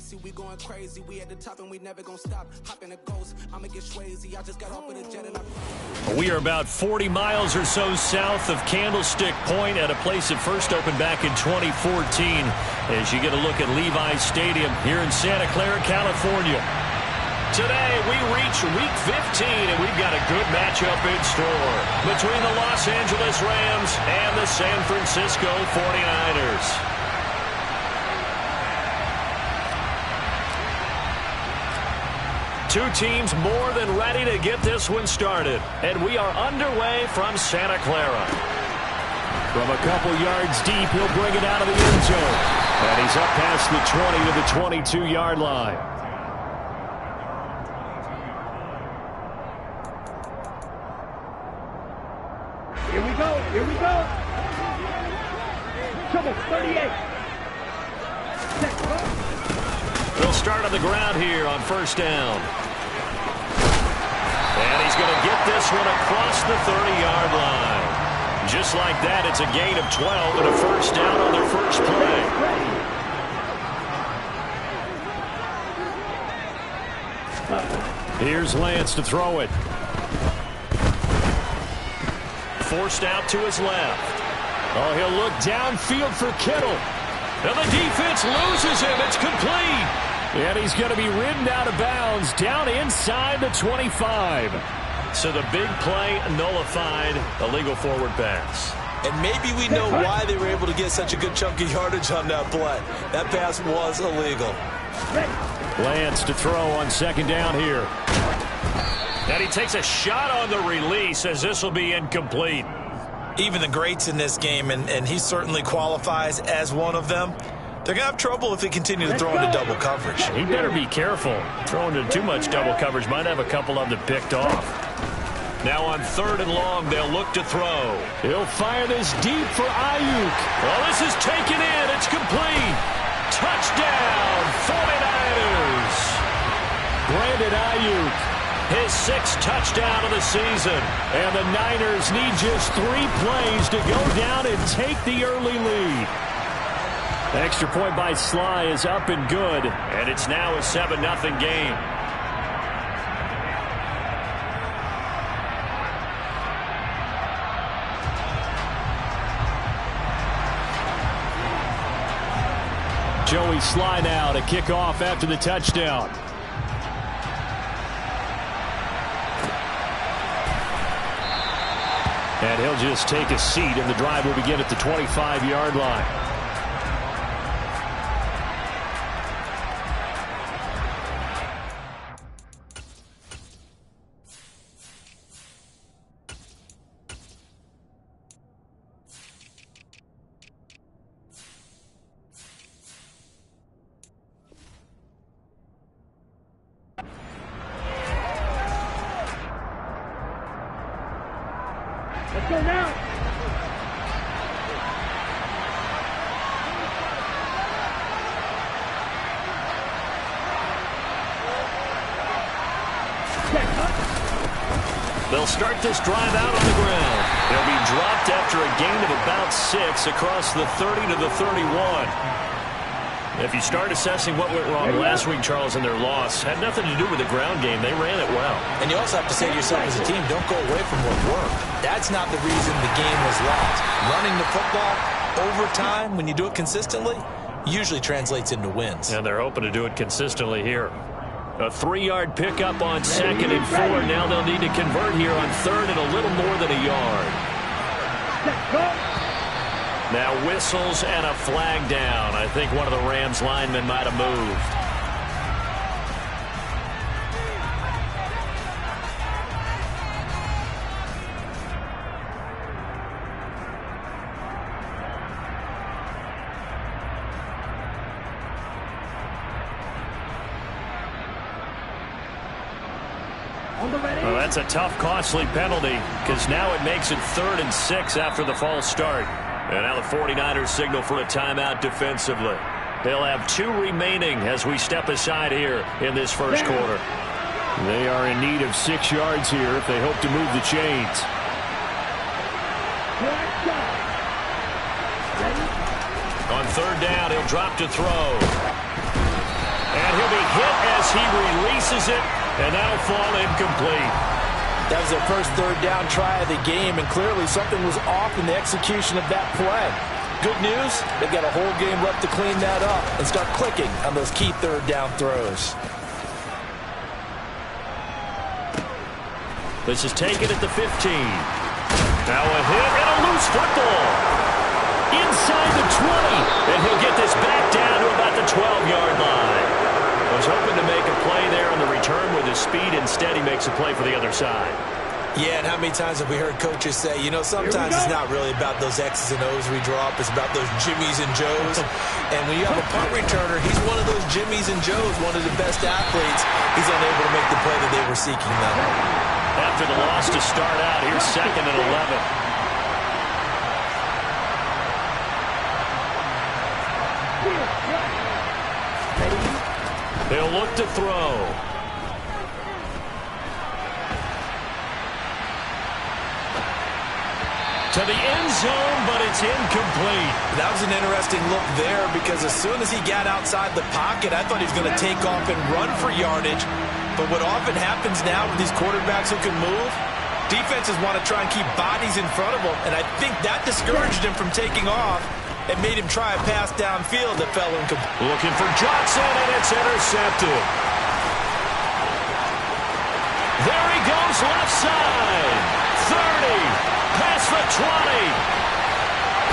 Tracy, we going crazy. We at the top and we never gonna stop. Hop in a ghost, I'ma get Swayze. I just got off with a jet and I... We are about 40 miles or so south of Candlestick Point at a place that first opened back in 2014 as you get a look at Levi's Stadium here in Santa Clara, California. Today, we reach Week 15, and we've got a good matchup in store between the Los Angeles Rams and the San Francisco 49ers. Two teams more than ready to get this one started, and we are underway from Santa Clara. From a couple yards deep, he'll bring it out of the end zone, and he's up past the 20 to the 22-yard line. Here we go, here we go. Trouble, 38. They'll start on the ground here on first down. And he's going to get this one across the 30-yard line. Just like that, it's a gain of 12 and a first down on their first play. Here's Lance to throw it. Forced out to his left. Oh, he'll look downfield for Kittle. And the defense loses him. It's complete. And he's going to be ridden out of bounds down inside the 25. So the big play nullified, illegal forward pass. And maybe we know why they were able to get such a good chunk of yardage on that play. That pass was illegal. Lance to throw on second down here. And he takes a shot on the release as this will be incomplete. Even the greats in this game, and he certainly qualifies as one of them, they're going to have trouble if they continue to throw into double coverage. He better be careful. Throwing into too much double coverage might have a couple of them picked off. Now on third and long, they'll look to throw. He'll fire this deep for Ayuk. Well, this is taken in. It's complete. Touchdown, 49ers. Brandon Ayuk. His sixth touchdown of the season. And the Niners need just 3 plays to go down and take the early lead. Extra point by Sly is up and good. And it's now a 7-0 game. Joey Sly now to kick off after the touchdown. And he'll just take a seat, and the drive will begin at the 25-yard line. Let's go now. They'll start this drive out on the ground. They'll be dropped after a gain of about 6 across the 30 to the 31. If you start assessing what went wrong last week, Charles, in their loss, had nothing to do with the ground game. They ran it well. And you also have to say to yourself as a team, don't go away from what worked. That's not the reason the game was lost. Running the football over time, when you do it consistently, usually translates into wins. And they're hoping to do it consistently here. A 3-yard pickup on 2nd and 4. Now they'll need to convert here on 3rd and a little more than a yard. Now whistles and a flag down. I think one of the Rams linemen might have moved. Well, that's a tough, costly penalty because now it makes it 3rd and 6 after the false start. And now the 49ers signal for a timeout defensively. They'll have 2 remaining as we step aside here in this first quarter. They are in need of 6 yards here if they hope to move the chains. On 3rd down, he'll drop to throw. And he'll be hit as he releases it, and that'll fall incomplete. That was their first third down try of the game, and clearly something was off in the execution of that play. Good news, they've got a whole game left to clean that up and start clicking on those key third down throws. This is taken at the 15. Now a hit and a loose football. Inside the 20, and he'll get this back down to about the 12-yard line. Was hoping to make a play there on the return with his speed. Instead, he makes a play for the other side. Yeah, and how many times have we heard coaches say, you know, sometimes it's not really about those X's and O's we draw up. It's about those Jimmies and Joes. And when you have a punt returner, he's one of those Jimmies and Joes, one of the best athletes. He's unable to make the play that they were seeking, though. After the loss to start out, here's 2nd and 11. He'll look to throw. To the end zone, but it's incomplete. That was an interesting look there because as soon as he got outside the pocket, I thought he was going to take off and run for yardage. But what often happens now with these quarterbacks who can move, defenses want to try and keep bodies in front of them, and I think that discouraged him from taking off and made him try a pass downfield that fell incomplete. Looking for Johnson, and it's intercepted. There he goes, left side. 30. Pass for 20.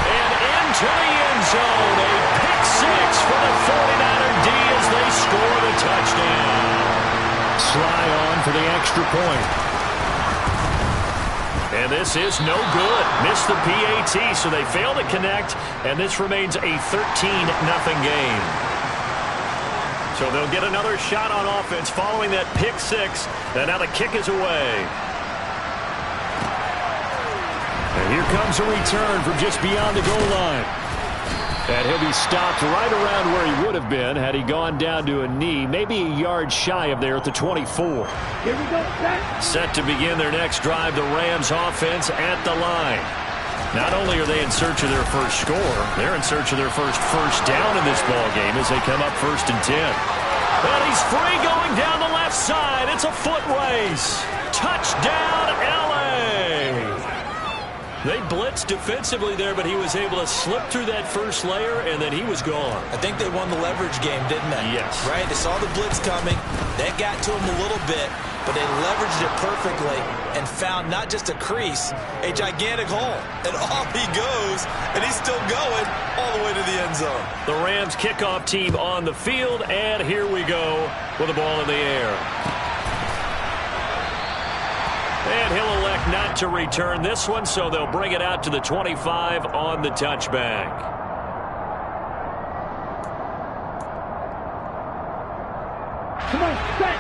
And into the end zone. A pick six for the 49er D as they score the touchdown. Sly on for the extra point. And this is no good. Missed the PAT, so they fail to connect, and this remains a 13-0 game. So they'll get another shot on offense following that pick six, and now the kick is away. And here comes a return from just beyond the goal line. And he'll be stopped right around where he would have been had he gone down to a knee, maybe a yard shy of there at the 24. Here we go, set to begin their next drive, the Rams offense at the line. Not only are they in search of their first score, they're in search of their first down in this ball game as they come up 1st and 10. And he's free going down the left side. It's a foot race. Touchdown, L.A. They blitzed defensively there, but he was able to slip through that first layer, and then he was gone. I think they won the leverage game, didn't they? Yes. Right? They saw the blitz coming. That got to him a little bit, but they leveraged it perfectly and found not just a crease, a gigantic hole. And off he goes, and he's still going all the way to the end zone. The Rams kickoff team on the field, and here we go with the ball in the air. And he'll elect not to return this one, so they'll bring it out to the 25 on the touchback. Come on, set.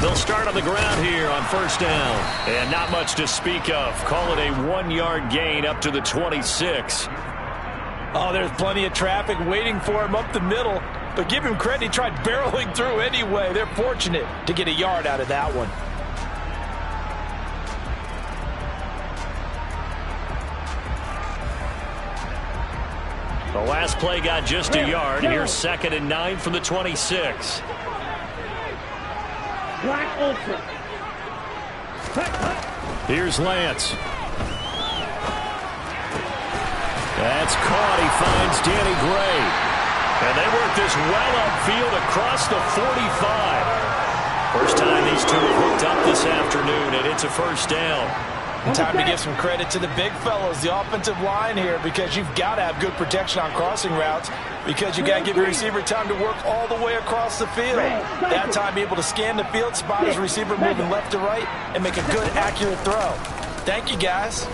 They'll start on the ground here on 1st down. And not much to speak of. Call it a 1-yard gain up to the 26. Oh, there's plenty of traffic waiting for him up the middle. But give him credit, he tried barreling through anyway. They're fortunate to get a yard out of that one. The last play got just a yard. Here's 2nd and 9 from the 26. Black Ultra. Here's Lance. That's caught. He finds Danny Gray. And they work this well upfield across the 45. First time these two have hooked up this afternoon, and it's a 1st down. And time to give some credit to the big fellows, the offensive line here, because you've got to have good protection on crossing routes, because you got to give your receiver time to work all the way across the field. That time, be able to scan the field, spot his receiver moving left to right, and make a good, accurate throw. Thank you, guys.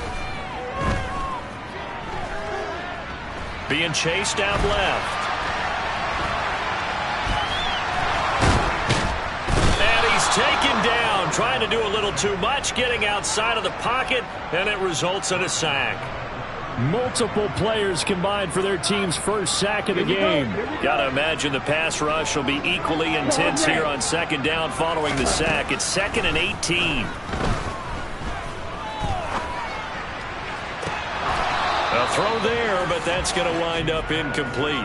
Being chased out left. Taken down, trying to do a little too much, getting outside of the pocket, and it results in a sack. Multiple players combined for their team's first sack of the game. Gotta imagine the pass rush will be equally intense here on 2nd down following the sack. It's 2nd and 18. A throw there, but that's going to wind up incomplete.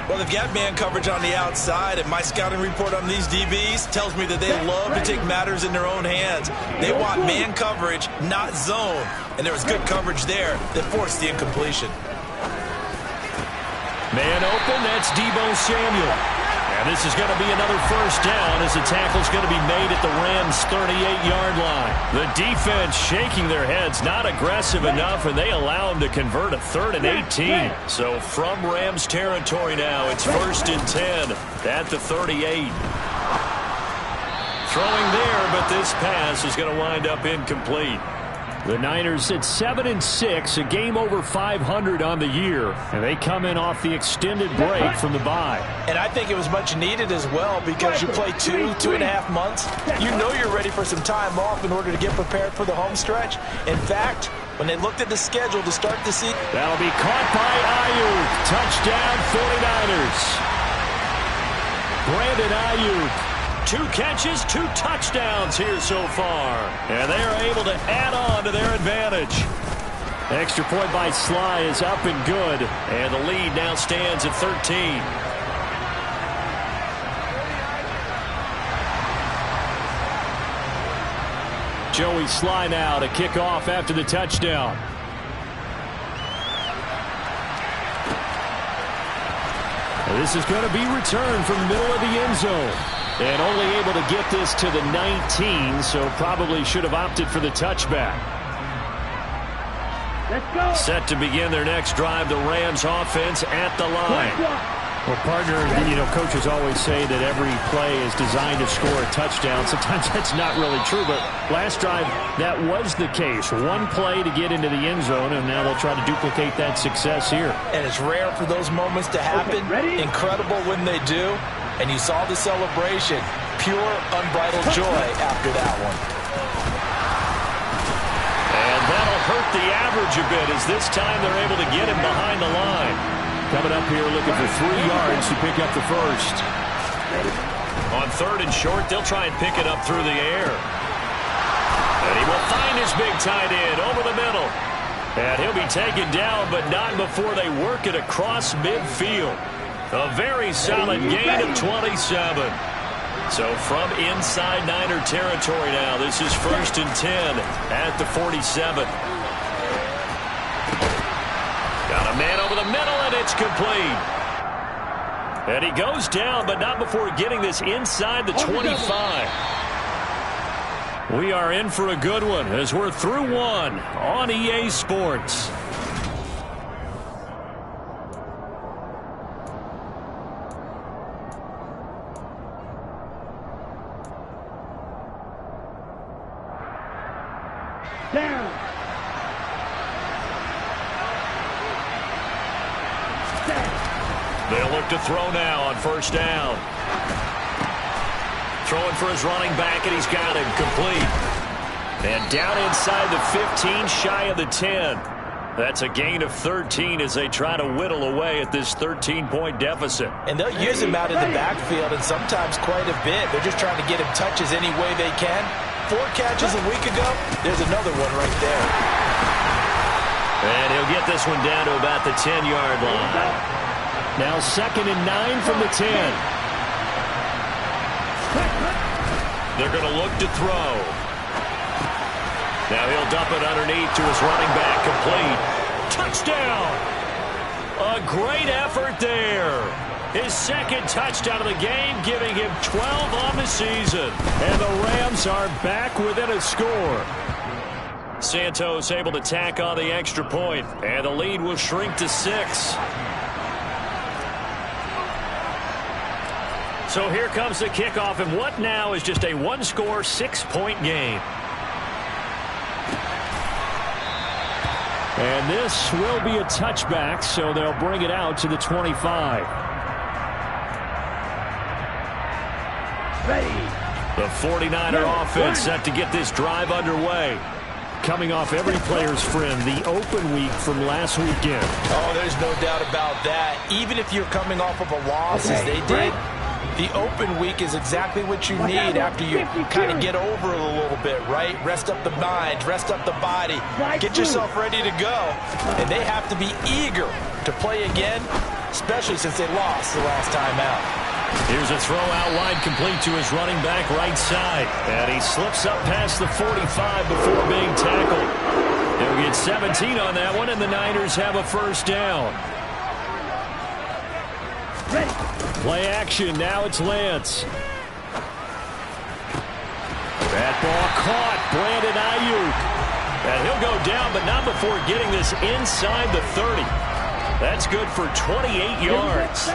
Well, they've got man coverage on the outside, and my scouting report on these DBs tells me that they love to take matters in their own hands. They want man coverage, not zone. And there was good coverage there that forced the incompletion. Man open, that's Deebo Samuel. And this is going to be another first down as the tackle's going to be made at the Rams' 38-yard line. The defense shaking their heads, not aggressive enough, and they allow them to convert a 3rd and 18. So from Rams territory now, it's 1st and 10 at the 38. Throwing there, but this pass is going to wind up incomplete. The Niners at 7-6, a game over 500 on the year, and they come in off the extended break from the bye. And I think it was much needed as well because you play 2.5 months. You know you're ready for some time off in order to get prepared for the home stretch. In fact, when they looked at the schedule to start the season, that'll be caught by Ayuk. Touchdown 49ers. Brandon Ayuk. 2 catches, 2 touchdowns here so far. And they are able to add on to their advantage. Extra point by Sly is up and good. And the lead now stands at 13. Joey Sly now to kick off after the touchdown. And this is going to be returned from the middle of the end zone. And only able to get this to the 19, so probably should have opted for the touchback. Let's go. Set to begin their next drive, the Rams offense at the line. Well, partner, you know, coaches always say that every play is designed to score a touchdown. Sometimes that's not really true, but last drive, that was the case. One play to get into the end zone, and now they'll try to duplicate that success here. And it's rare for those moments to happen. Okay, incredible when they do. And you saw the celebration. Pure, unbridled joy after that one. And that'll hurt the average a bit as this time they're able to get him behind the line. Coming up here looking for 3 yards to pick up the first. On 3rd and short, they'll try and pick it up through the air. And he will find his big tight end over the middle. And he'll be taken down, but not before they work it across midfield. A very solid gain of 27. So from inside Niner territory now, this is 1st and 10 at the 47. Got a man over the middle, and it's complete. And he goes down, but not before getting this inside the 25. We are in for a good one as we're through one on EA Sports. Down. They'll look to throw now on 1st down. Throwing for his running back, and he's got him complete. And down inside the 15, shy of the 10. That's a gain of 13 as they try to whittle away at this 13-point deficit. And they'll use him out in the backfield, and sometimes quite a bit. They're just trying to get him touches any way they can. 4 catches a week ago. There's another one right there. And he'll get this one down to about the 10-yard line. Now 2nd and 9 from the 10. They're going to look to throw. Now he'll dump it underneath to his running back, complete. Touchdown! A great effort there. His 2nd touchdown of the game, giving him 12 on the season. And the Rams are back within a score. Santos able to tack on the extra point, and the lead will shrink to 6. So here comes the kickoff, and what now is just a 1-score, 6-point game. And this will be a touchback, so they'll bring it out to the 25. The 49er offense set to get this drive underway. Coming off every player's friend, the open week from last weekend. Oh, there's no doubt about that. Even if you're coming off of a loss as they did, The open week is exactly what you need after you kind of get over it a little bit, right? Rest up the mind, rest up the body, get yourself ready to go. And they have to be eager to play again, especially since they lost the last time out. Here's a throw out wide, complete to his running back right side. And he slips up past the 45 before being tackled. He'll get 17 on that one, and the Niners have a first down. Ready. Play action, now it's Lance. That ball caught, Brandon Ayuk. And he'll go down, but not before getting this inside the 30. That's good for 28 yards.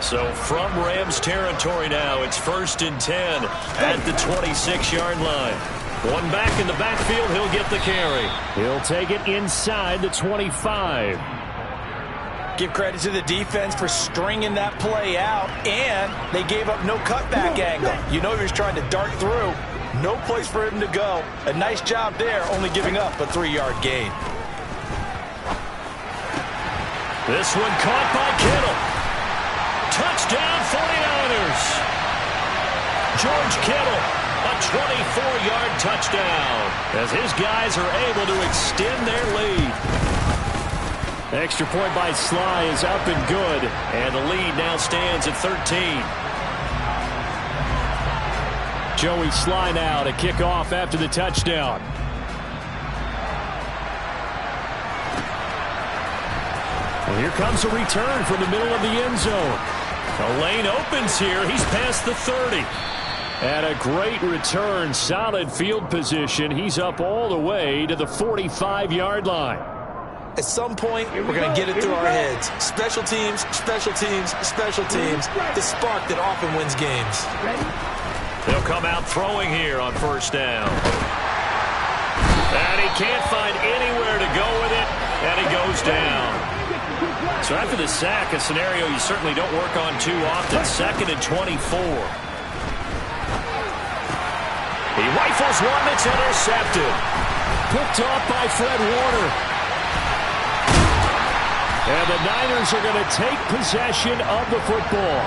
So from Rams territory now, it's 1st and 10 at the 26-yard line. One back in the backfield, he'll get the carry. He'll take it inside the 25. Give credit to the defense for stringing that play out, and they gave up no cutback angle. You know he was trying to dart through. No place for him to go. A nice job there, only giving up a 3-yard gain. This one caught by Kittle. Touchdown 49ers. George Kittle, a 24-yard touchdown, as his guys are able to extend their lead. Extra point by Sly is up and good, and the lead now stands at 13. Joey Sly now to kick off after the touchdown. Well, here comes a return from the middle of the end zone. The lane opens here. He's past the 30. And a great return, solid field position. He's up all the way to the 45-yard line. At some point, we're going to get it through our heads. Special teams, special teams, special teams. The spark that often wins games. They'll come out throwing here on 1st down. And he can't find anywhere to go with it, and he goes down. So after the sack, a scenario you certainly don't work on too often. 2nd and 24. He rifles one that's intercepted. Picked off by Fred Warner. And the Niners are going to take possession of the football.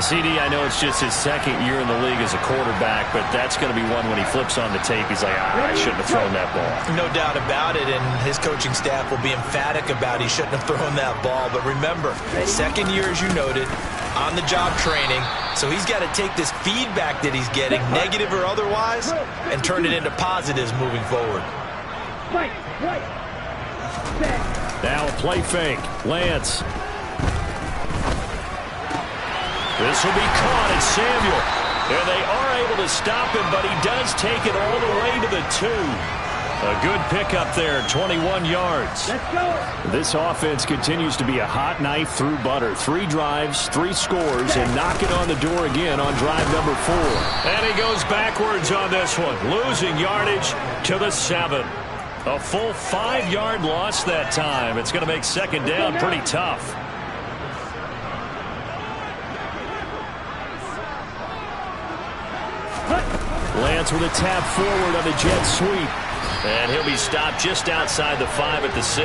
CD, I know it's just his 2nd year in the league as a quarterback, but that's going to be one when he flips on the tape, he's like, I shouldn't have thrown that ball. No doubt about it, and his coaching staff will be emphatic about he shouldn't have thrown that ball. But remember, 2nd year, as you noted, on-the-job training, so he's got to take this feedback that he's getting, negative or otherwise, and turn it into positives moving forward. Now a play fake. Lance. This will be caught at Samuel. And they are able to stop him, but he does take it all the way to the 2. A good pickup there, 21 yards. Let's go. This offense continues to be a hot knife through butter. 3 drives, 3 scores, and knocking on the door again on drive number 4. And he goes backwards on this one, losing yardage to the 7. A full 5-yard loss that time. It's going to make 2nd down pretty tough. Lance with a tap forward on the jet sweep. And he'll be stopped just outside the 5 at the 6.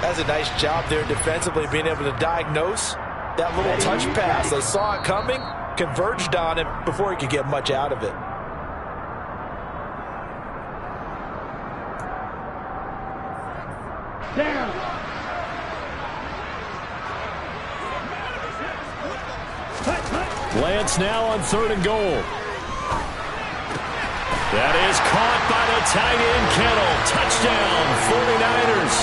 That's a nice job there defensively, being able to diagnose that little touch pass. They saw it coming, converged on him before he could get much out of it. Down. Lance now on 3rd and goal. That is caught by the tight end, Kittle. Touchdown, 49ers.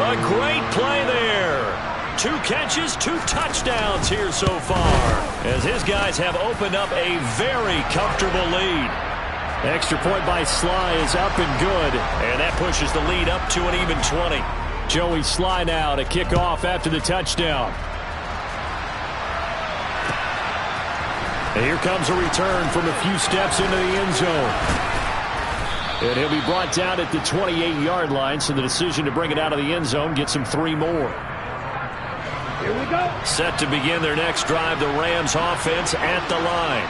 A great play there. 2 catches, 2 touchdowns here so far, as his guys have opened up a very comfortable lead. Extra point by Sly is up and good, and that pushes the lead up to an even 20. Joey Sly now to kick off after the touchdown. And here comes a return from a few steps into the end zone. And he'll be brought down at the 28-yard line, so the decision to bring it out of the end zone gets him 3 more. Here we go. Set to begin their next drive, the Rams offense at the line.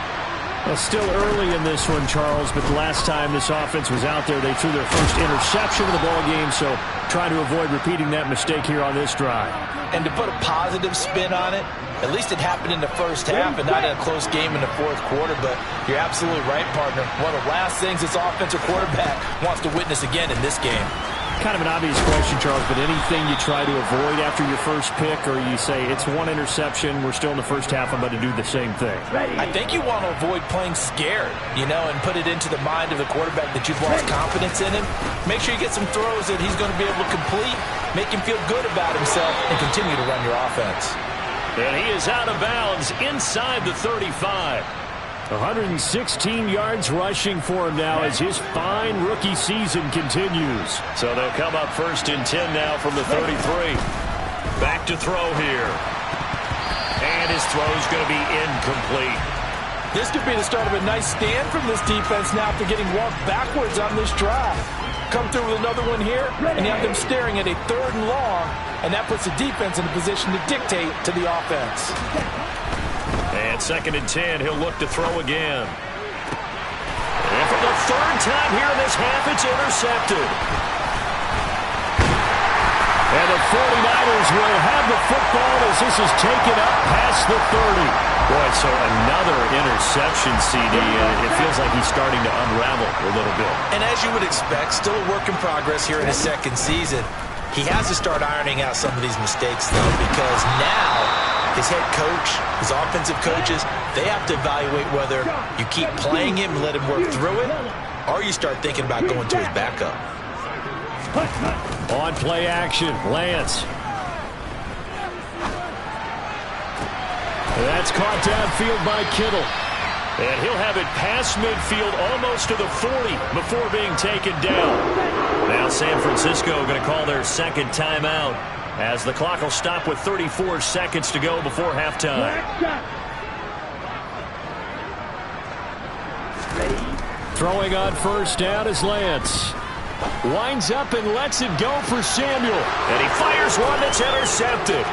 Well, still early in this one, Charles, but the last time this offense was out there, they threw their first interception of the ball game, so trying to avoid repeating that mistake here on this drive. And to put a positive spin on it, at least it happened in the first half and not in a close game in the fourth quarter, but you're absolutely right, partner. One of the last things this offensive quarterback wants to witness again in this game. Kind of an obvious question, Charles, but anything you try to avoid after your first pick, or you say it's one interception, we're still in the first half, I'm about to do the same thing? I think you want to avoid playing scared, and put it into the mind of the quarterback that you've lost confidence in him. Make sure you get some throws that he's going to be able to complete, make him feel good about himself, and continue to run your offense. And he is out of bounds inside the 35. 116 yards rushing for him now as his fine rookie season continues. So they'll come up first and 10 now from the 33. Back to throw here. And his throw is going to be incomplete. This could be the start of a nice stand from this defense now after getting walked backwards on this drive. Come through with another one here, and you have them staring at a 3rd and long, and that puts the defense in a position to dictate to the offense. And 2nd and 10, he'll look to throw again. And for the 3rd time here in this half, it's intercepted. And the 49ers will have the football as this is taken up past the 30. Boy, so another interception, CD, and it feels like he's starting to unravel a little bit. And as you would expect, still a work in progress here in his 2nd season. He has to start ironing out some of these mistakes, though, because now his head coach, his offensive coaches, they have to evaluate whether you keep playing him and let him work through it, or you start thinking about going to his backup. On play action, Lance. That's caught downfield by Kittle. And he'll have it past midfield almost to the 40 before being taken down. Now San Francisco going to call their 2nd timeout as the clock will stop with 34 seconds to go before halftime. Throwing on 1st down is Lance. Winds up and lets it go for Samuel. And he fires one that's intercepted.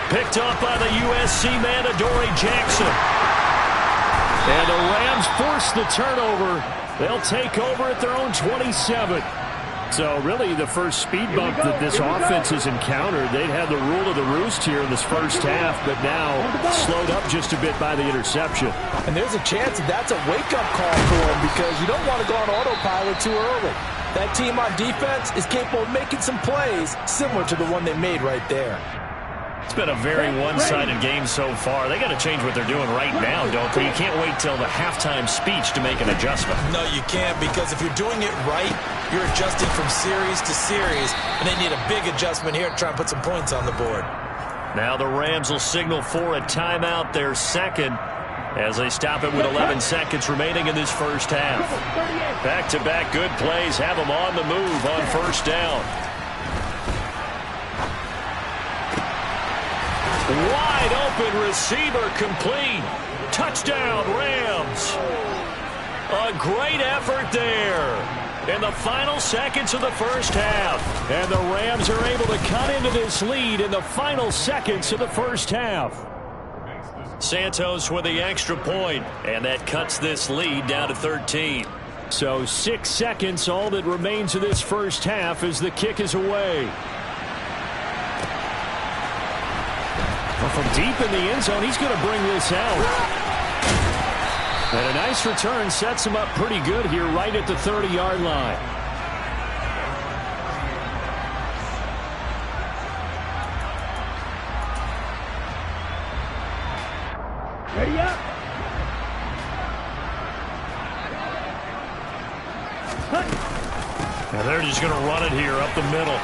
Picked up by the USC man, Adoree Jackson. And the Rams force the turnover. They'll take over at their own 27. So really the first speed bump that this offense has encountered. They'd had the rule of the roost here in this first half, but now slowed up just a bit by the interception. And there's a chance that that's a wake-up call for him because you don't want to go on autopilot too early. That team on defense is capable of making some plays similar to the one they made right there. It's been a very one-sided game so far. They got to change what they're doing right now, don't they? You can't wait till the halftime speech to make an adjustment. No, you can't, because if you're doing it right, you're adjusting from series to series, and they need a big adjustment here to try and put some points on the board. Now the Rams will signal for a timeout, their 2nd, as they stop it with 11 seconds remaining in this first half. Back-to-back good plays have them on the move on 1st down. Wide open receiver complete. Touchdown, Rams. A great effort there in the final seconds of the first half. And the Rams are able to cut into this lead in the final seconds of the first half. Santos with the extra point, and that cuts this lead down to 13. So 6 seconds, all that remains of this first half as the kick is away. From deep in the end zone, he's going to bring this out. And a nice return sets him up pretty good here right at the 30-yard line. Ready up. And they're just going to run it here up the middle.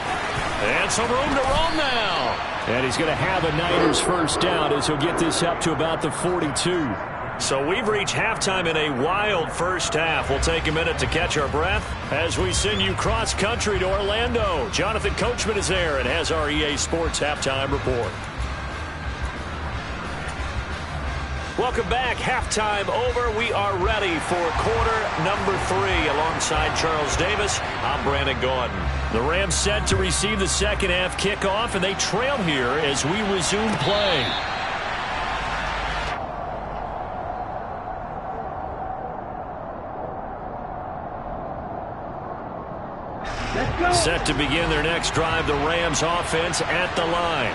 And some room to roam now. And he's going to have a Niners 1st down as he'll get this up to about the 42. So we've reached halftime in a wild first half. We'll take a minute to catch our breath as we send you cross-country to Orlando. Jonathan Coachman is there and has our EA Sports halftime report. Welcome back. Halftime over. We are ready for quarter number 3. Alongside Charles Davis, I'm Brandon Gaudin. The Rams set to receive the second half kickoff, and they trail here as we resume play. Let's go. Set to begin their next drive, the Rams offense at the line.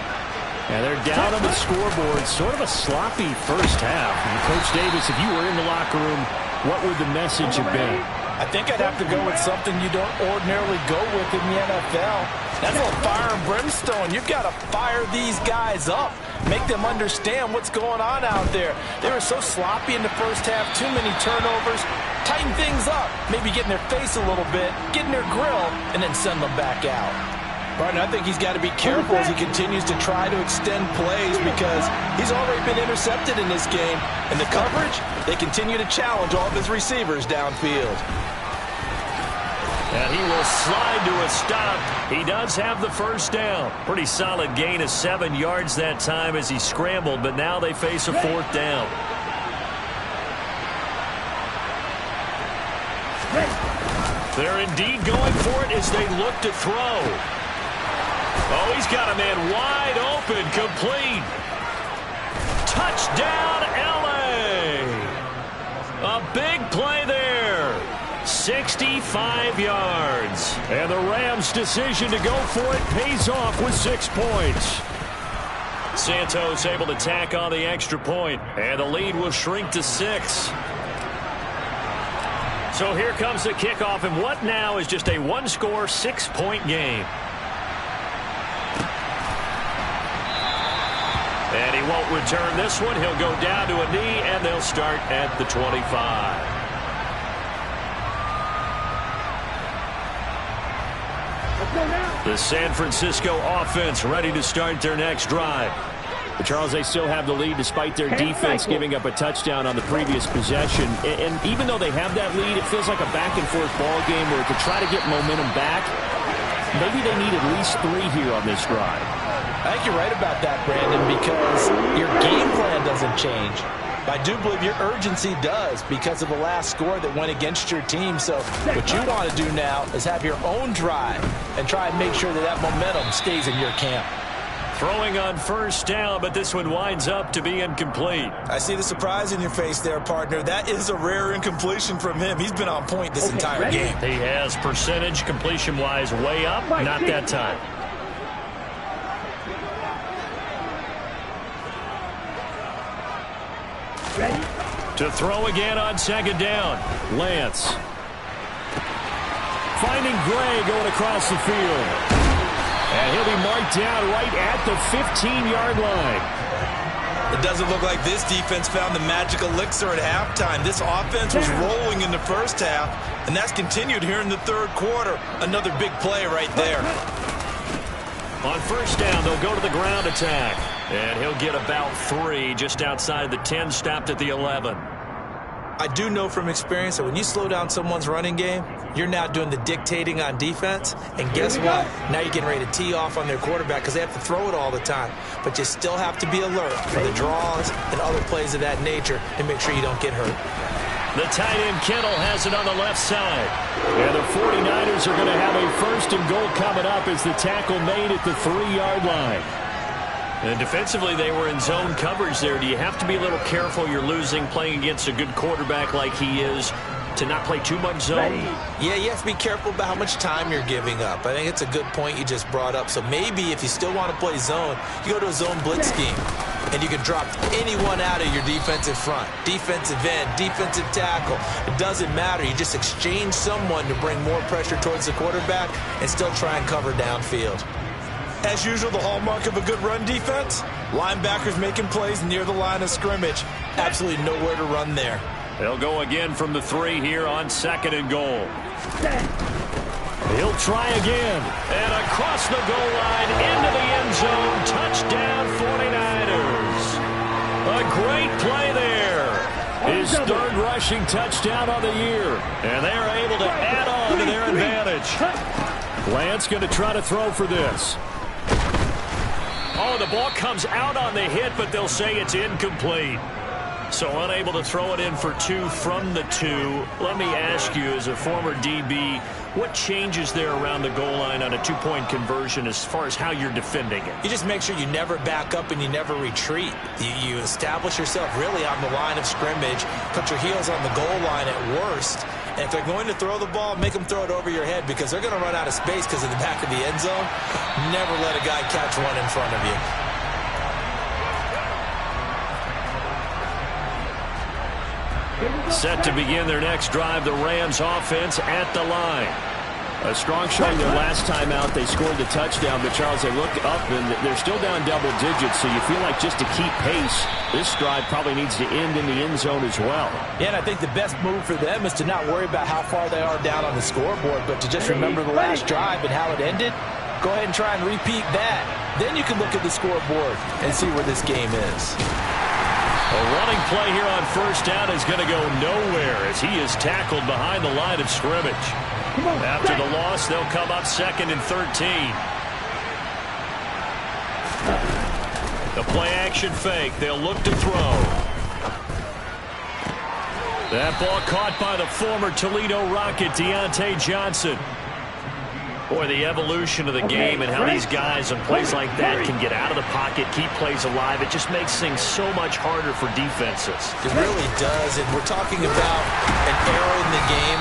And they're down on the scoreboard. Sort of a sloppy first half. And Coach Davis, if you were in the locker room, what would the message have been? I think I'd have to go with something you don't ordinarily go with in the NFL. That's a little fire and brimstone. You've got to fire these guys up. Make them understand what's going on out there. They were so sloppy in the first half, too many turnovers. Tighten things up. Maybe get in their face a little bit, get in their grill, and then send them back out. Right, I think he's got to be careful as he continues to try to extend plays because he's already been intercepted in this game. And the coverage, they continue to challenge all of his receivers downfield. And he will slide to a stop. He does have the first down. Pretty solid gain of 7 yards that time as he scrambled, but now they face a fourth down. They're indeed going for it as they look to throw. Oh, he's got a man wide open, complete. Touchdown, L.A. A big play there. 65 yards. And the Rams' decision to go for it pays off with 6 points. Santos able to tack on the extra point, and the lead will shrink to 6. So here comes the kickoff, and what now is just a one-score, 6-point game. And he won't return this one. He'll go down to a knee, and they'll start at the 25. The San Francisco offense ready to start their next drive. But Charles, they still have the lead despite their defense giving up a touchdown on the previous possession. And even though they have that lead, it feels like a back-and-forth ball game where to try to get momentum back, maybe they need at least 3 here on this drive. I think you're right about that, Brandon, because your game plan doesn't change. I do believe your urgency does because of the last score that went against your team. So what you want to do now is have your own drive and try and make sure that that momentum stays in your camp. Throwing on first down, but this one winds up to be incomplete. I see the surprise in your face there, partner. That is a rare incompletion from him. He's been on point this entire game. He has percentage completion-wise way up, not that time. Ready? To throw again on second down. Lance. Finding Gray going across the field. And he'll be marked down right at the 15-yard line. It doesn't look like this defense found the magic elixir at halftime. This offense was rolling in the first half, and that's continued here in the third quarter. Another big play right there. On first down, they'll go to the ground attack. And he'll get about 3 just outside the 10, stopped at the 11. I do know from experience that when you slow down someone's running game, you're now doing the dictating on defense. And guess what? Now you're getting ready to tee off on their quarterback because they have to throw it all the time. But you still have to be alert for the draws and other plays of that nature and make sure you don't get hurt. The tight end Kittle has it on the left side. And the 49ers are going to have a first and goal coming up as the tackle made at the 3-yard line. And defensively, they were in zone coverage there. Do you have to be a little careful? You're losing, playing against a good quarterback like he is, to not play too much zone? Yeah, you have to be careful about how much time you're giving up. I think it's a good point you just brought up. So maybe if you still want to play zone, you go to a zone blitz scheme. And you can drop anyone out of your defensive front. Defensive end, defensive tackle. It doesn't matter. You just exchange someone to bring more pressure towards the quarterback and still try and cover downfield. As usual, the hallmark of a good run defense, linebackers making plays near the line of scrimmage. Absolutely nowhere to run there. They'll go again from the 3 here on second and goal. He'll try again. And across the goal line into the end zone. Touchdown 49ers. A great play there. His third rushing touchdown on the year. And they're able to add on to their advantage. Lance going to try to throw for this. Oh, the ball comes out on the hit, but they'll say it's incomplete. So unable to throw it in for 2 from the 2. Let me ask you, as a former DB, what changes there around the goal line on a 2-point conversion as far as how you're defending it? You just make sure you never back up and you never retreat. You establish yourself really on the line of scrimmage, put your heels on the goal line at worst, And if they're going to throw the ball, make them throw it over your head because they're going to run out of space because of the back of the end zone. Never let a guy catch one in front of you. Set to begin their next drive, the Rams offense at the line. A strong showing their last time out. They scored the touchdown, but Charles, they look up and they're still down double digits, so you feel like just to keep pace, this drive probably needs to end in the end zone as well. Yeah, and I think the best move for them is to not worry about how far they are down on the scoreboard, but to just remember the last drive and how it ended. Go ahead and try and repeat that. Then you can look at the scoreboard and see where this game is. A running play here on first down is going to go nowhere as he is tackled behind the line of scrimmage. After the loss, they'll come up 2nd and 13. The play-action fake. They'll look to throw. That ball caught by the former Toledo Rocket, Deontay Johnson. Boy, the evolution of the game and how these guys on plays like that can get out of the pocket, keep plays alive. It just makes things so much harder for defenses. It really does, and we're talking about an era in the game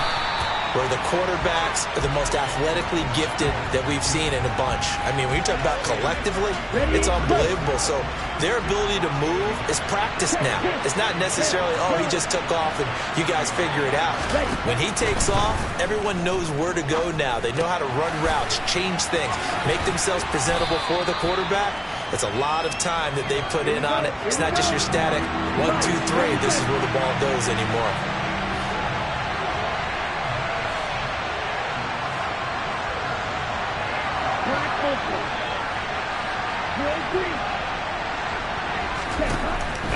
where the quarterbacks are the most athletically gifted that we've seen in a bunch. I mean, when you talk about collectively, it's unbelievable. So their ability to move is practiced now. It's not necessarily, oh, he just took off and you guys figure it out. When he takes off, everyone knows where to go now. They know how to run routes, change things, make themselves presentable for the quarterback. It's a lot of time that they put in on it. It's not just your static 1, 2, 3. This is where the ball goes anymore.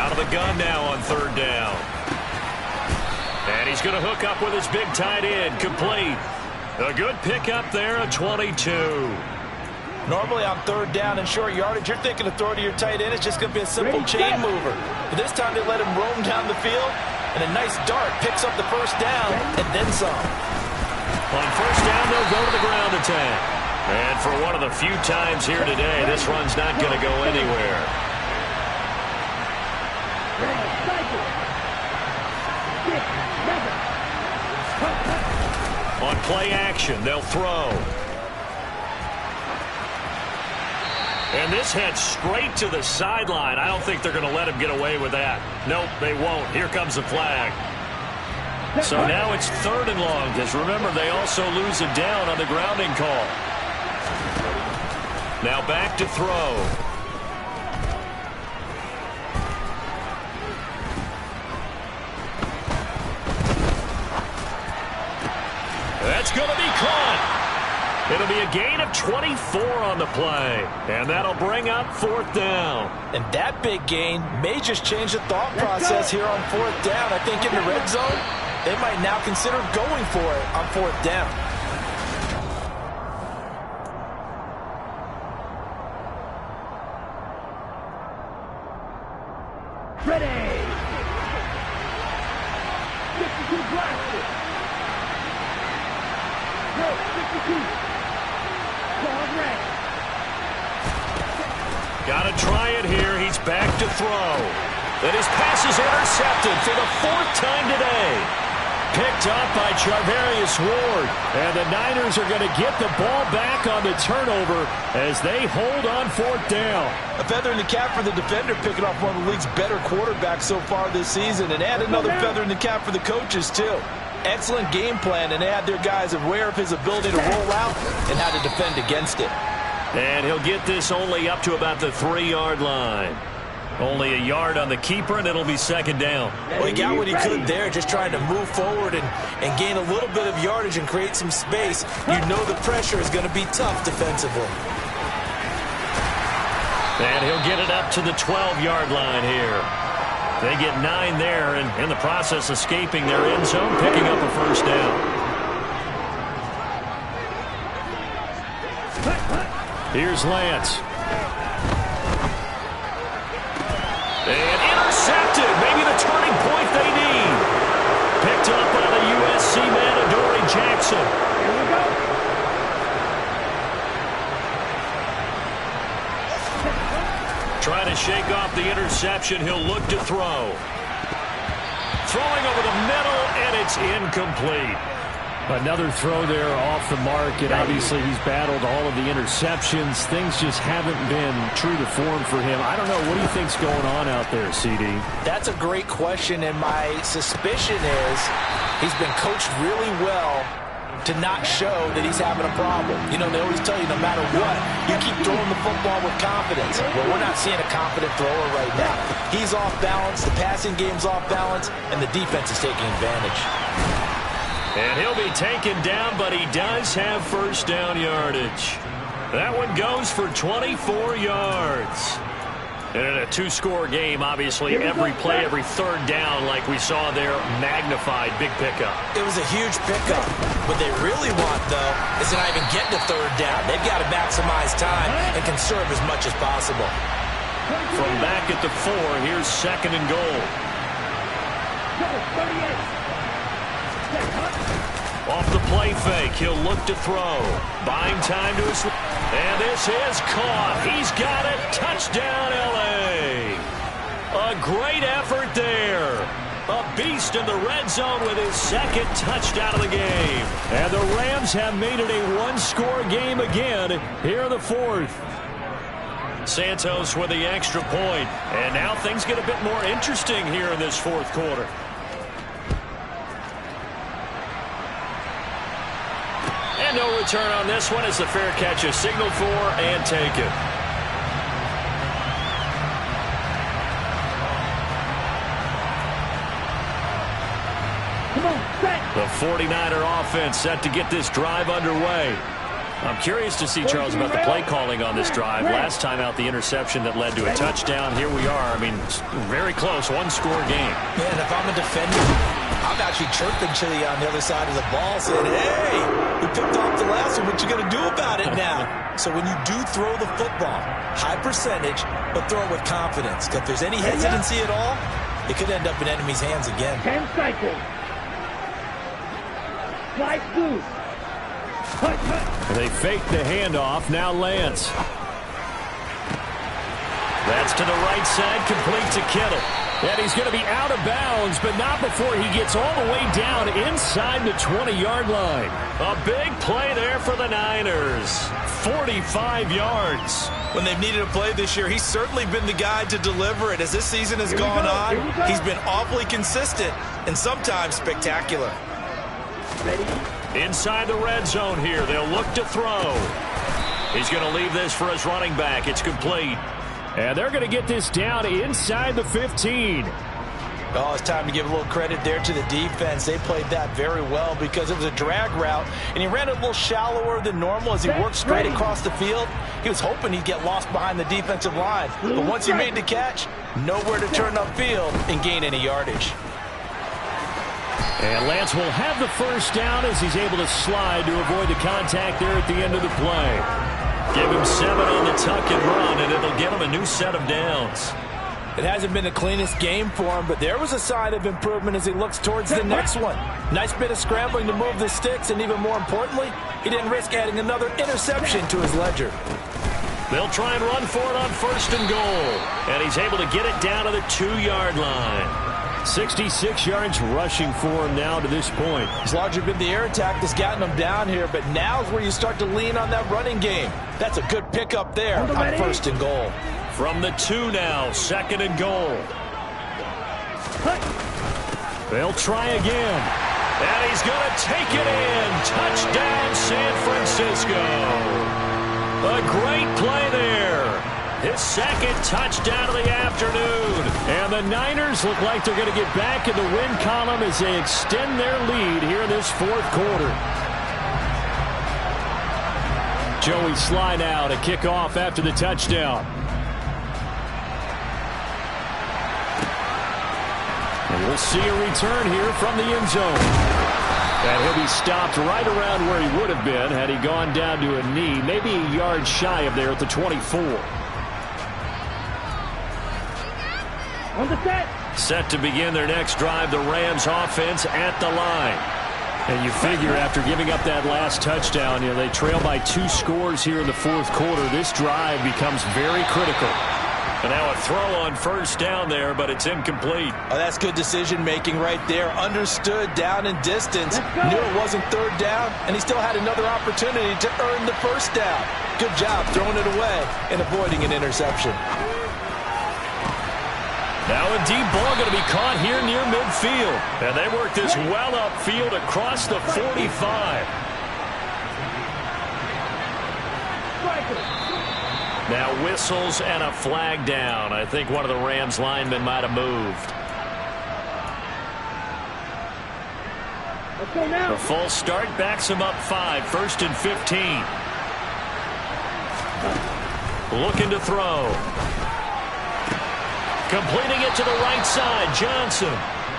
Out of the gun now on 3rd down. And he's going to hook up with his big tight end, complete. A good pickup there, a 22. Normally on 3rd down and short yardage, you're thinking to throw to your tight end. It's just going to be a simple chain mover. But this time they let him roam down the field, and a nice dart picks up the first down and then some. On first down, they'll go to the ground attack. And for one of the few times here today, this run's not going to go anywhere. On play action, they'll throw. And this heads straight to the sideline. I don't think they're going to let him get away with that. Nope, they won't. Here comes the flag. So now it's 3rd and long, because remember, they also lose it down on the grounding call. Now back to throw. That's going to be caught. It'll be a gain of 24 on the play. And that'll bring up 4th down. And that big gain may just change the thought process here on 4th down. I think in the red zone, they might now consider going for it on 4th down. Ready. 52 blasted. No, 52. Ball ready. Got to try it here. He's back to throw. And his pass is intercepted for the 4th time today. Picked up by Charvarius Ward. And the Niners are going to get the ball back on the turnover as they hold on 4th down. A feather in the cap for the defender, picking off one of the league's better quarterbacks so far this season. And add another feather in the cap for the coaches, too. Excellent game plan, and they had their guys aware of his ability to roll out and how to defend against it. And he'll get this only up to about the 3-yard line. Only a yard on the keeper, and it'll be 2nd down. Well, he got what he could there, just trying to move forward and gain a little bit of yardage and create some space. You know the pressure is going to be tough defensively. And he'll get it up to the 12-yard line here. They get 9 there, and in the process escaping their end zone, picking up a 1st down. Here's Lance. And intercepted. Maybe the turning point they need. Picked up by the USC man, Adoree Jackson. Here we go. Trying to shake off the interception. He'll look to throw. throwing over the middle, and it's incomplete. Another throw there off the mark, and obviously he's battled all of the interceptions. Things just haven't been true to form for him. I don't know. What do you think's going on out there, CD? That's a great question, and my suspicion is he's been coached really well to not show that he's having a problem. You know, they always tell you no matter what, you keep throwing the football with confidence. Well, we're not seeing a confident thrower right now. He's off balance, the passing game's off balance, and the defense is taking advantage. And he'll be taken down, but he does have first down yardage. That one goes for 24 yards. And in a two-score game, obviously, every play, every third down, like we saw there, magnified, big pickup. It was a huge pickup. What they really want, though, is to not even get to third down. They've got to maximize time and conserve as much as possible. From back at the 4, here's second and goal. Off the play fake, he'll look to throw. Buying time to his... And this is caught. He's got it. Touchdown, L.A. A great effort there. A beast in the red zone with his second touchdown of the game. And the Rams have made it a one-score game again here in the fourth. Santos with the extra point. And now things get a bit more interesting here in this fourth quarter. And no return on this one as the fair catch is signaled for and taken. The 49er offense set to get this drive underway. I'm curious to see, Charles, about the play calling on this drive. Last time out, the interception that led to a touchdown. Here we are. I mean, very close, one-score game. Man, if I'm a defender, I'm actually chirping Chili on the other side of the ball, saying, hey, we picked off the last one. What you going to do about it now? So when you do throw the football, high percentage, but throw it with confidence. If there's any hesitancy at all, it could end up in enemy's hands again. 10 cycles. Slide through. They fake the handoff. Now Lance. That's to the right side, complete to Kittle. And he's going to be out of bounds, but not before he gets all the way down inside the 20-yard line. A big play there for the Niners. 45 yards. When they've needed a play this year, he's certainly been the guy to deliver it. As this season has gone on, he's been awfully consistent and sometimes spectacular. Inside the red zone here, they'll look to throw. He's going to leave this for his running back. It's complete. And they're going to get this down inside the 15. Oh, it's time to give a little credit there to the defense. They played that very well because it was a drag route, and he ran it a little shallower than normal as he worked straight across the field. He was hoping he'd get lost behind the defensive line. But once he made the catch, nowhere to turn upfield and gain any yardage. And Lance will have the first down as he's able to slide to avoid the contact there at the end of the play. Give him 7 on the tuck and run, and it'll give him a new set of downs. It hasn't been the cleanest game for him, but there was a sign of improvement as he looks towards the next one. Nice bit of scrambling to move the sticks, and even more importantly, he didn't risk adding another interception to his ledger. They'll try and run for it on first and goal, and he's able to get it down to the 2-yard line. 66 yards rushing for him now to this point. It's largely been the air attack that's gotten him down here, but now's where you start to lean on that running game. That's a good pickup there on first and goal. From the 2 now, second and goal. They'll try again. And he's going to take it in. Touchdown, San Francisco. A great play there. His second touchdown of the afternoon. And the Niners look like they're going to get back in the win column as they extend their lead here in this fourth quarter. Joey Sly now to kick off after the touchdown. And we'll see a return here from the end zone. And he'll be stopped right around where he would have been had he gone down to a knee, maybe a yard shy of there at the 24. On the set. Set to begin their next drive, the Rams offense at the line. And you figure after giving up that last touchdown, they trail by 2 scores here in the fourth quarter. This drive becomes very critical. And now a throw on first down there, but it's incomplete. Oh, that's good decision-making right there. Understood down and distance. Knew it wasn't third down, and he still had another opportunity to earn the first down. Good job throwing it away and avoiding an interception. Now a deep ball going to be caught here near midfield. And they work this well upfield across the 45. Now whistles and a flag down. I think one of the Rams linemen might have moved. Let's go now. The full start backs him up 5, 1st and 15. Looking to throw. Completing it to the right side, Johnson.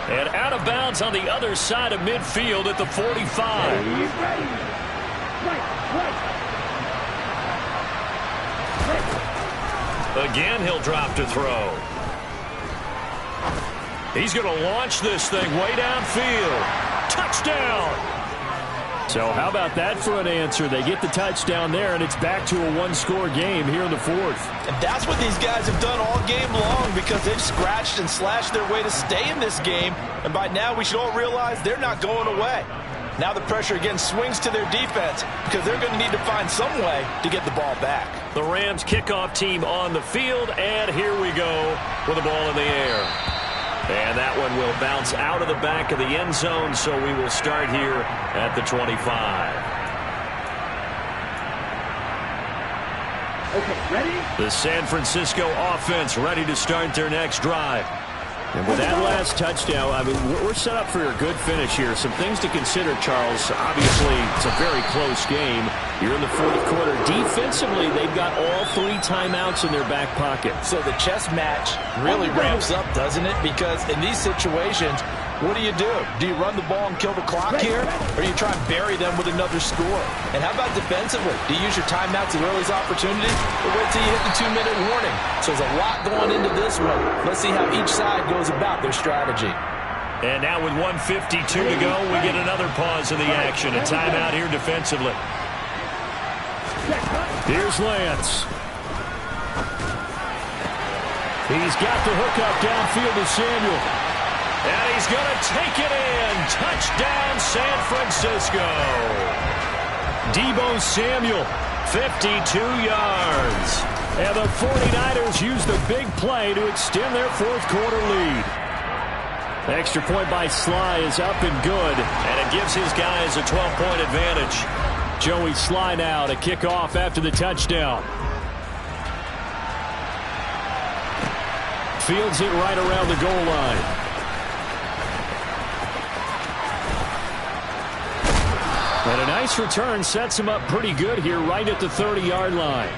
And out of bounds on the other side of midfield at the 45. Again, he'll drop to throw. He's going to launch this thing way downfield. Touchdown! So how about that for an answer? They get the touchdown there, and it's back to a one-score game here in the 4th. And that's what these guys have done all game long because they've scratched and slashed their way to stay in this game. And by now, we should all realize they're not going away. Now the pressure again swings to their defense because they're going to need to find some way to get the ball back. The Rams kickoff team on the field, and here we go with the ball in the air. And that one will bounce out of the back of the end zone, so we will start here at the 25. Okay, ready? The San Francisco offense ready to start their next drive. And with that last touchdown, I mean, we're set up for a good finish here. Some things to consider, Charles. Obviously, it's a very close game. You're in the 4th quarter. Defensively, they've got all 3 timeouts in their back pocket. So the chess match really ramps up, doesn't it? Because in these situations, what do? Do you run the ball and kill the clock here? Or do you try and bury them with another score? And how about defensively? Do you use your timeouts at early's opportunity? Or wait till you hit the 2-minute warning? So there's a lot going into this one. Let's see how each side goes about their strategy. And now with 1:52 to go, we get another pause in the action. A timeout here defensively. Here's Lance. He's got the hook up downfield to Samuel. And he's going to take it in. Touchdown, San Francisco. Deebo Samuel, 52 yards. And the 49ers use the big play to extend their 4th quarter lead. Extra point by Sly is up and good. And it gives his guys a 12-point advantage. Joey Sly now to kick off after the touchdown. Fields it right around the goal line. And a nice return sets him up pretty good here right at the 30-yard line.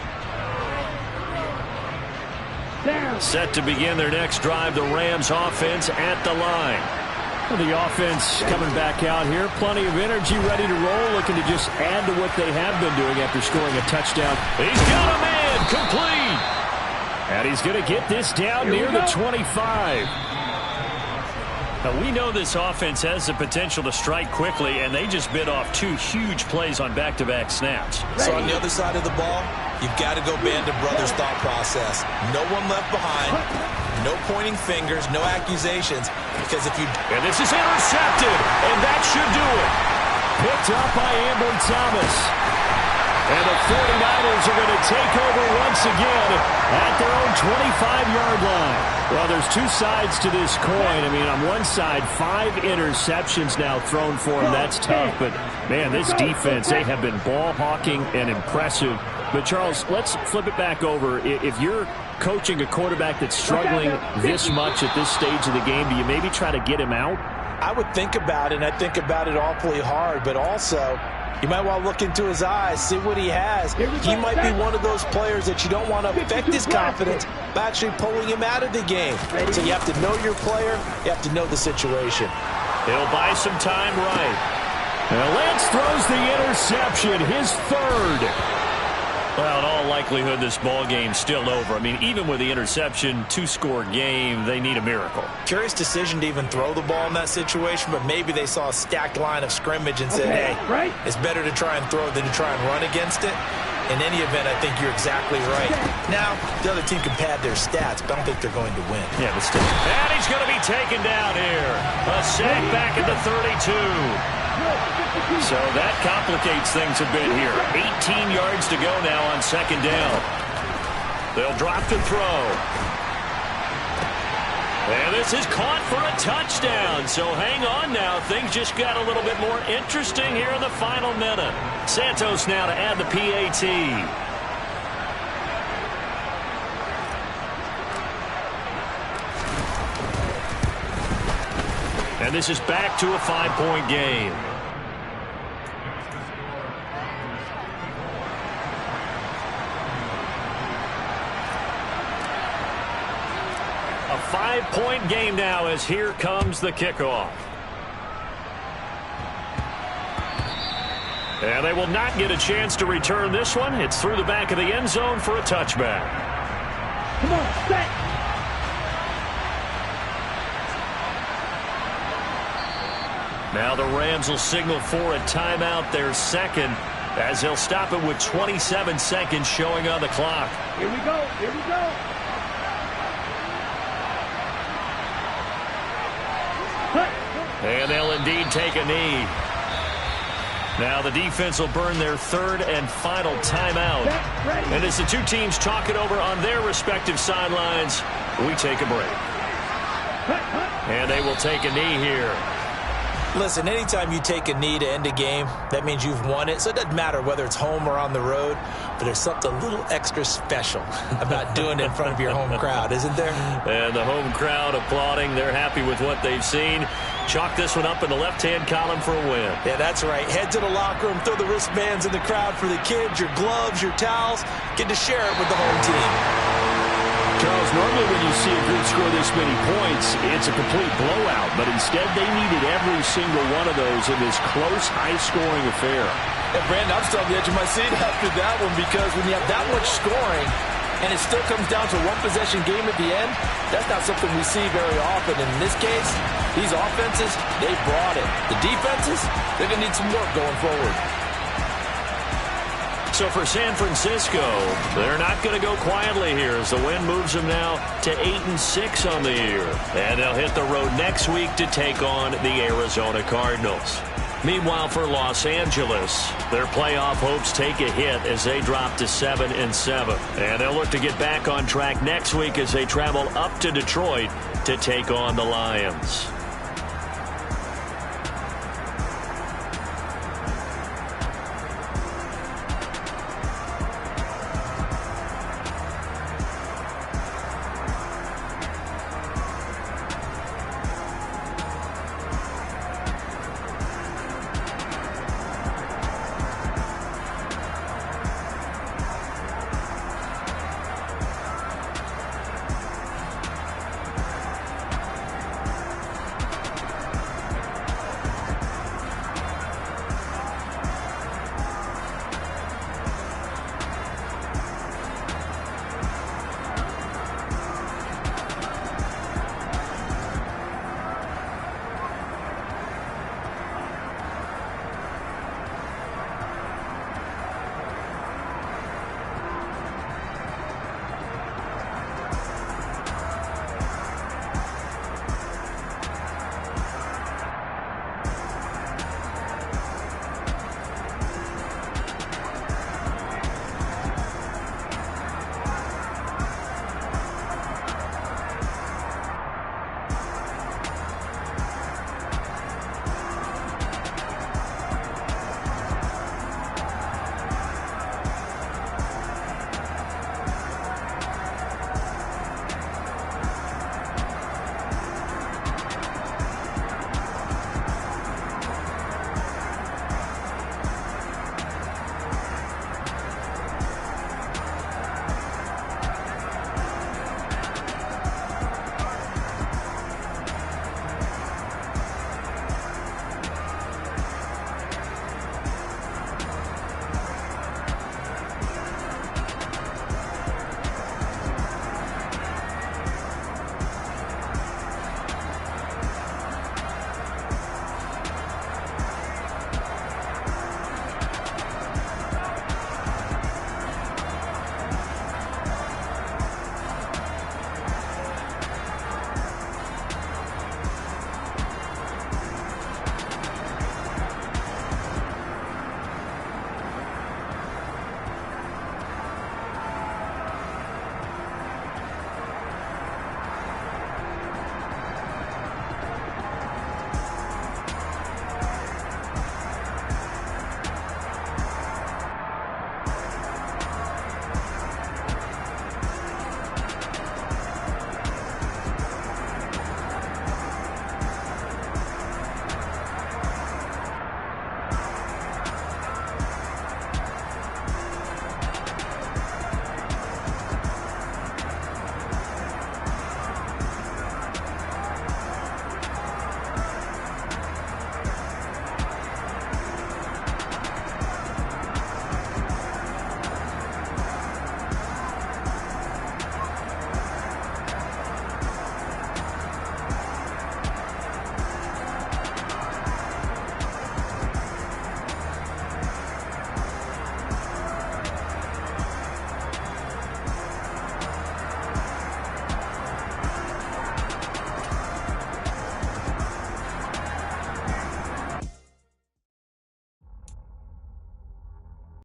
Set to begin their next drive, the Rams offense at the line. Well, the offense coming back out here. Plenty of energy, ready to roll, looking to just add to what they have been doing after scoring a touchdown. He's got a man, complete. And he's going to get this down near the 25. Now, we know this offense has the potential to strike quickly, and they just bit off 2 huge plays on back-to-back snaps. So on the other side of the ball, you've got to go Band of Brothers thought process. No one left behind, no pointing fingers, no accusations, because if you... And this is intercepted, and that should do it. Picked up by Ambry Thomas. And the 49ers are going to take over once again at their own 25-yard line. Well, there's 2 sides to this coin. I mean, on one side, 5 interceptions now thrown for them. That's tough. But, man, this defense, they have been ball hawking and impressive. But, Charles, let's flip it back over. If you're coaching a quarterback that's struggling this much at this stage of the game, do you maybe try to get him out? I would think about it, and I think about it awfully hard. But also, you might want to look into his eyes, see what he has. He might be one of those players that you don't want to affect his confidence by actually pulling him out of the game. So you have to know your player. You have to know the situation. He'll buy some time right. And Lance throws the interception, his 3rd. Well, in all likelihood, this ball game's still over. I mean, even with the interception, two-score game, they need a miracle. Curious decision to even throw the ball in that situation, but maybe they saw a stacked line of scrimmage and said, hey, it's better to try and throw than to try and run against it. In any event, I think you're exactly right. Now, the other team can pad their stats, but I don't think they're going to win. Yeah, but still. And he's going to be taken down here. A sack back at the 32. So that complicates things a bit here. 18 yards to go now on second down. They'll drop to throw. And this is caught for a touchdown. So hang on now. Things just got a little bit more interesting here in the final minute. Santos now to add the PAT. And this is back to a 5-point game. A 5-point game now as here comes the kickoff. And they will not get a chance to return this one. It's through the back of the end zone for a touchback. Come on, set. Now the Rams will signal for a timeout, their second, as they'll stop it with 27 seconds showing on the clock. Here we go, here we go. And they'll indeed take a knee. Now the defense will burn their third and final timeout. And as the two teams talk it over on their respective sidelines, we take a break. And they will take a knee here. Listen, anytime you take a knee to end a game, that means you've won it. So it doesn't matter whether it's home or on the road, but there's something a little extra special about doing it in front of your home crowd, isn't there? And the home crowd applauding. They're happy with what they've seen. Chalk this one up in the left-hand column for a win. Yeah, that's right. Head to the locker room, throw the wristbands in the crowd for the kids, your gloves, your towels. Get to share it with the home team. Charles, normally when you see a group score this many points, it's a complete blowout. But instead, they needed every single one of those in this close, high-scoring affair. Yeah, Brandon, I'm still on the edge of my seat after that one because when you have that much scoring and it still comes down to a one-possession game at the end, that's not something we see very often. And in this case, these offenses, they brought it. The defenses, they're going to need some work going forward. So for San Francisco, they're not going to go quietly here as the win moves them now to 8-6 on the year. And they'll hit the road next week to take on the Arizona Cardinals. Meanwhile, for Los Angeles, their playoff hopes take a hit as they drop to 7-7. And they'll look to get back on track next week as they travel up to Detroit to take on the Lions.